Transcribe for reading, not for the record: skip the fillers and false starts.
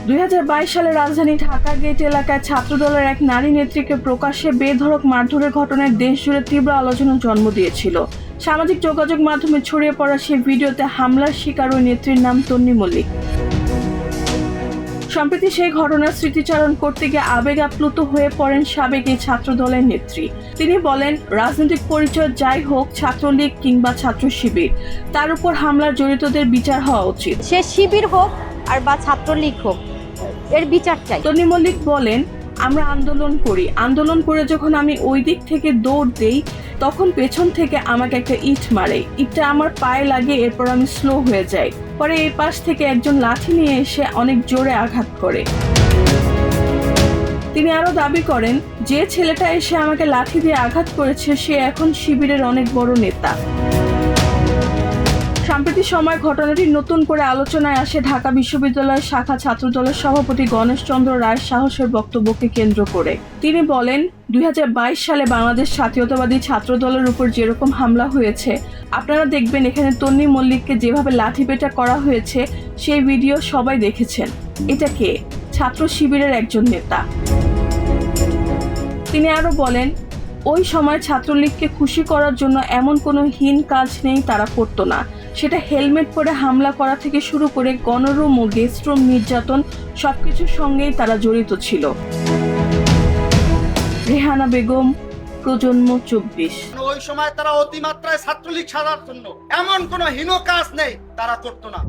2022 সালে রাজধানী ঢাকা গেট এলাকায় ছাত্রদলের এক নারী নেত্রীকে প্রকাশ্যে বেধড়ক মারধরের ঘটনায় দেশজুড়ে তীব্র আলোচনার জন্ম দিয়েছিল। সামাজিক যোগাযোগ মাধ্যমে ছড়িয়ে পড়া সেই ভিডিওতে হামলার শিকার ওই নেত্রীর নাম তন্নি মল্লিক। সম্প্রতি সেই ঘটনার স্মৃতিচারণ করতে গিয়ে আবেগ আপ্লুত হয়ে পড়েন সাবেক এই ছাত্রদলের নেত্রী। তিনি বলেন, রাজনৈতিক পরিচয় যাই হোক, ছাত্রলীগ কিংবা ছাত্র শিবির, তার উপর হামলার জড়িতদের বিচার হওয়া উচিত। সে শিবির হোক আর বা ছাত্রলীগ হোক, এর বিচার চাই। তন্নি মল্লিক বলেন, আমরা আন্দোলন করে যখন আমি ওই দিক থেকে দৌড় দেই, তখন পেছন থেকে আমাকে একটা ইট মারে। ইটটা আমার পায়ে লাগে, এরপর আমি স্লো হয়ে যাই। পরে এই পাশ থেকে একজন লাঠি নিয়ে এসে অনেক জোরে আঘাত করে। তিনি আরো দাবি করেন, যে ছেলেটা এসে আমাকে লাঠি দিয়ে আঘাত করেছে সে এখন শিবিরের অনেক বড় নেতা। সাম্প্রতিক সময় ঘটনাটি নতুন করে আলোচনায় আসে ঢাকা বিশ্ববিদ্যালয়ের শাখা ছাত্রদলের সভাপতি গণেশ চন্দ্র রায়ের সাহসের বক্তব্যকে কেন্দ্র করে। তিনি বলেন, 2022 সালে বাংলাদেশ জাতীয়তাবাদী ছাত্রদলের উপর যেরকম হামলা হয়েছে, আপনারা দেখবেন এখানে তন্নি মল্লিককে যেভাবে লাঠিপেটা করা হয়েছে সেই ভিডিও সবাই দেখেছেন। এটা কে? ছাত্র শিবিরের একজন নেতা। তিনি আরো বলেন, ওই সময় ছাত্রলীগকে খুশি করার জন্য এমন কোনো হীন কাজ নেই তারা করতো না। সেটা হেলমেট পরে হামলা করা থেকে শুরু করে গণরুম ও গেস্টরুম নির্যাতন সবকিছুর সঙ্গেই তারা জড়িত ছিল। রেহানা বেগম, প্রজন্ম 24। ওই সময় তারা অতিমাত্রায় ছাত্রলীগ সাজার জন্য এমন কোনো হীন কাজ নেই তারা করতো না।